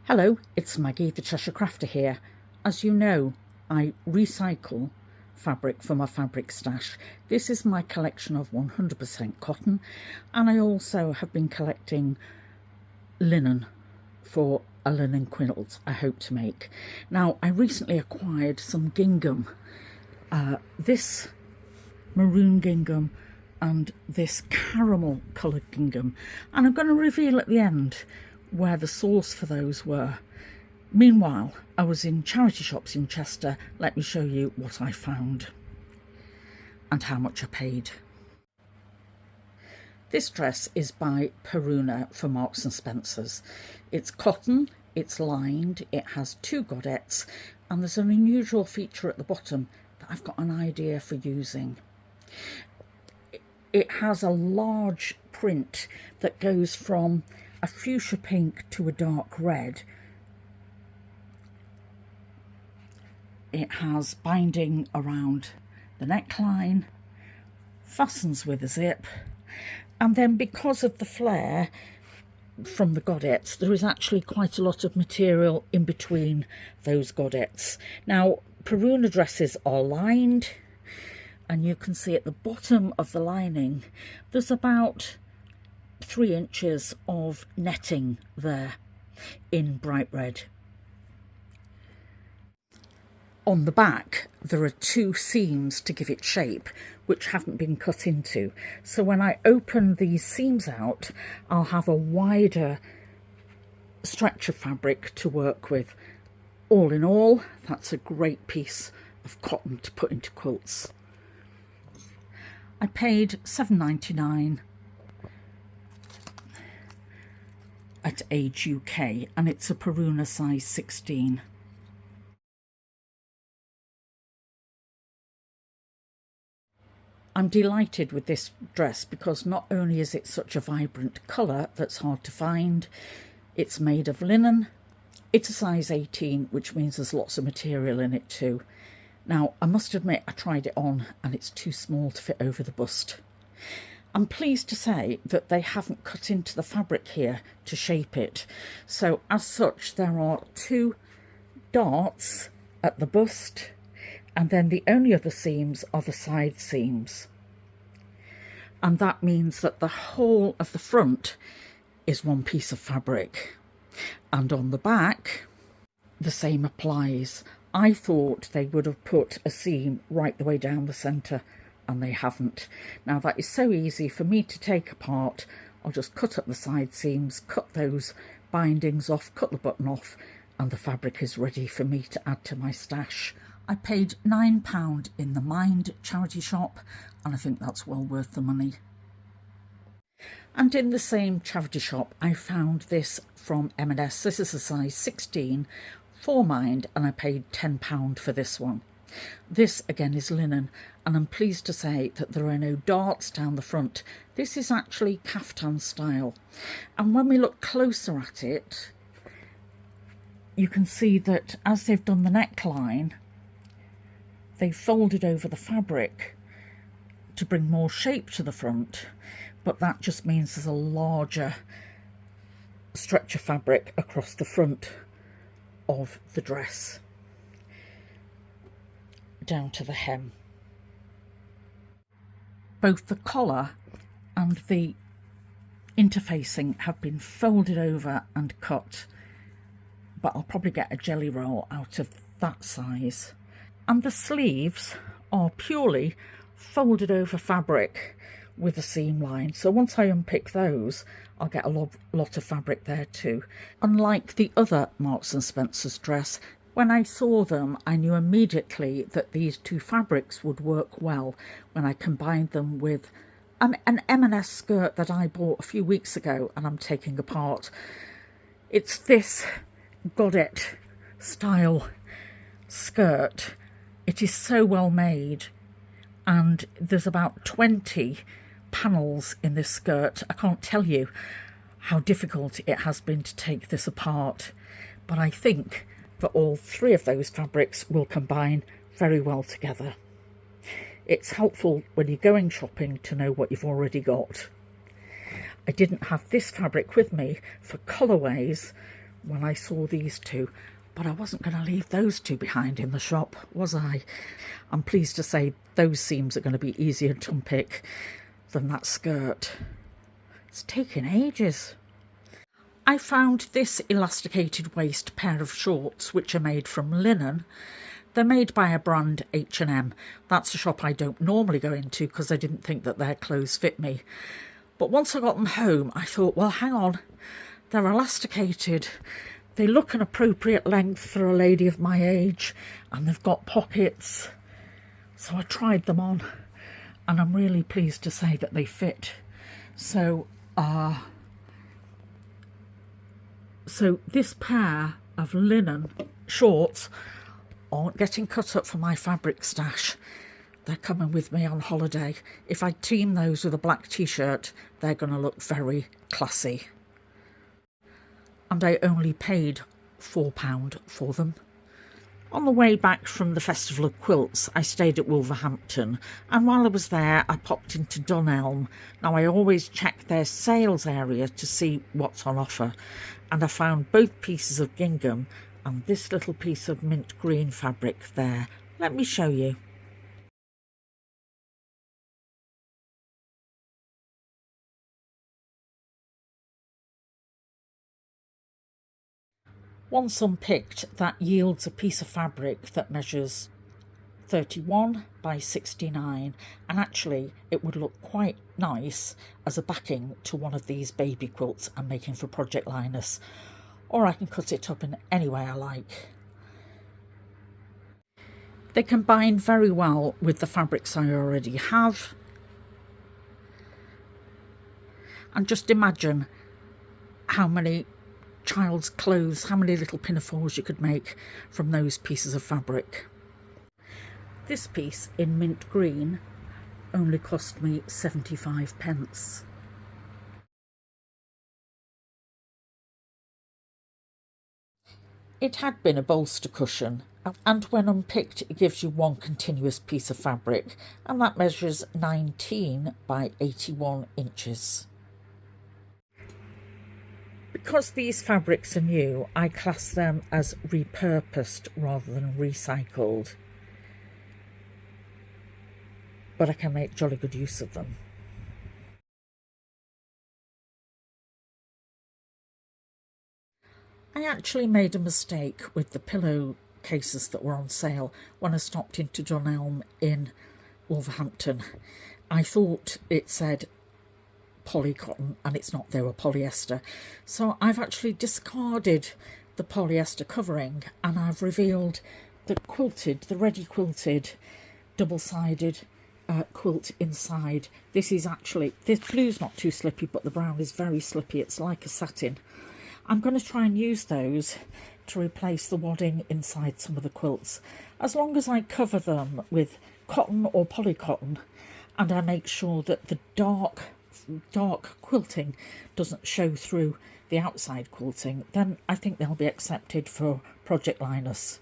Hello, it's Maggie the Cheshire Crafter here. As you know, I recycle fabric from my fabric stash. This is my collection of 100% cotton, and I also have been collecting linen for a linen quilt I hope to make. Now, I recently acquired some gingham, this maroon gingham and this caramel coloured gingham, and I'm going to reveal at the end where the source for those were. Meanwhile, I was in charity shops in Chester. Let me show you what I found and how much I paid. This dress is by Peruna for Marks and Spencer's. It's cotton, it's lined, it has 2 godettes, and there's an unusual feature at the bottom that I've got an idea for using. It has a large print that goes from a fuchsia pink to a dark red. It has binding around the neckline, fastens with a zip, and then because of the flare from the godettes, there is actually quite a lot of material in between those godettes. Now, Peruna dresses are lined, and you can see at the bottom of the lining there's about 3 inches of netting there in bright red. On the back there are 2 seams to give it shape, which haven't been cut into, so when I open these seams out I'll have a wider stretch of fabric to work with. All in all, that's a great piece of cotton to put into quilts. I paid £7.99 at Age UK, and it's a Peruna size 16. I'm delighted with this dress because not only is it such a vibrant colour that's hard to find, it's made of linen, it's a size 18, which means there's lots of material in it too. Now, I must admit I tried it on and it's too small to fit over the bust. I'm pleased to say that they haven't cut into the fabric here to shape it. So as such, there are 2 darts at the bust, and then the only other seams are the side seams. And that means that the whole of the front is one piece of fabric. And on the back, the same applies. I thought they would have put a seam right the way down the centre, and they haven't. Now that is so easy for me to take apart. I'll just cut up the side seams, cut those bindings off, cut the button off, and the fabric is ready for me to add to my stash. I paid £9 in the Mind charity shop, and I think that's well worth the money. And in the same charity shop I found this from M&S. This is a size 16 for Mind, and I paid £10 for this one. This again is linen, and I'm pleased to say that there are no darts down the front. This is actually kaftan style, and when we look closer at it you can see that as they've done the neckline, they've folded over the fabric to bring more shape to the front, but that just means there's a larger stretch of fabric across the front of the dress down to the hem. Both the collar and the interfacing have been folded over and cut, but I'll probably get a jelly roll out of that size. And the sleeves are purely folded over fabric with a seam line, so once I unpick those I'll get a lot of fabric there too. Unlike the other Marks and Spencer's dress, when I saw them I knew immediately that these 2 fabrics would work well when I combined them with an M&S skirt that I bought a few weeks ago and I'm taking apart. It's this godette style skirt. It is so well made, and there's about 20 panels in this skirt. I can't tell you how difficult it has been to take this apart, but I think that all 3 of those fabrics will combine very well together. It's helpful when you're going shopping to know what you've already got. I didn't have this fabric with me for colourways when I saw these two, but I wasn't going to leave those two behind in the shop, was I? I'm pleased to say those seams are going to be easier to unpick than that skirt. It's taken ages. I found this elasticated waist pair of shorts, which are made from linen. They're made by a brand, H&M. That's a shop I don't normally go into because I didn't think that their clothes fit me. But once I got them home, I thought, well, hang on, they're elasticated. They look an appropriate length for a lady of my age, and they've got pockets. So I tried them on, and I'm really pleased to say that they fit. So this pair of linen shorts aren't getting cut up for my fabric stash. They're coming with me on holiday. If I team those with a black t-shirt, they're going to look very classy. And I only paid £4 for them. On the way back from the Festival of Quilts, I stayed at Wolverhampton, and while I was there I popped into Dunelm. Now I always check their sales area to see what's on offer, and I found both pieces of gingham and this little piece of mint green fabric there. Let me show you. Once unpicked, that yields a piece of fabric that measures 31 by 69, and actually it would look quite nice as a backing to one of these baby quilts I'm making for Project Linus, or I can cut it up in any way I like. They combine very well with the fabrics I already have, and just imagine how many child's clothes, how many little pinafores you could make from those pieces of fabric. This piece in mint green only cost me 75p. It had been a bolster cushion, and when unpicked it gives you one continuous piece of fabric, and that measures 19 by 81 inches. Because these fabrics are new, I class them as repurposed rather than recycled, but I can make jolly good use of them. I actually made a mistake with the pillow cases that were on sale when I stopped into Dunelm in Wolverhampton. I thought it said polycotton and it's not, they were polyester. So I've actually discarded the polyester covering and I've revealed the quilted, the ready quilted, double-sided quilt inside. This is actually, this blue's not too slippy, but the brown is very slippy. It's like a satin. I'm going to try and use those to replace the wadding inside some of the quilts, as long as I cover them with cotton or polycotton and I make sure that the dark quilting doesn't show through the outside quilting, then I think they'll be accepted for Project Linus.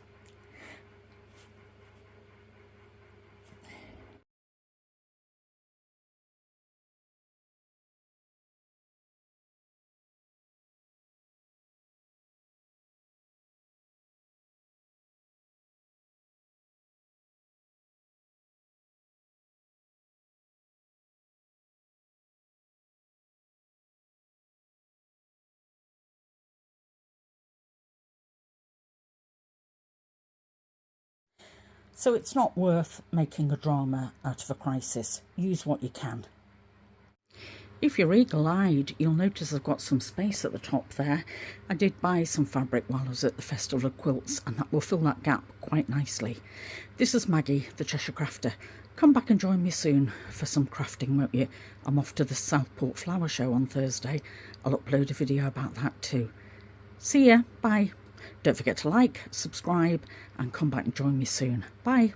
So it's not worth making a drama out of a crisis. Use what you can. If you're eagle-eyed, you'll notice I've got some space at the top there. I did buy some fabric while I was at the Festival of Quilts, and that will fill that gap quite nicely. This is Maggie, the Cheshire Crafter. Come back and join me soon for some crafting, won't you? I'm off to the Southport Flower Show on Thursday. I'll upload a video about that too. See ya, bye. Don't forget to like, subscribe, and come back and join me soon. Bye.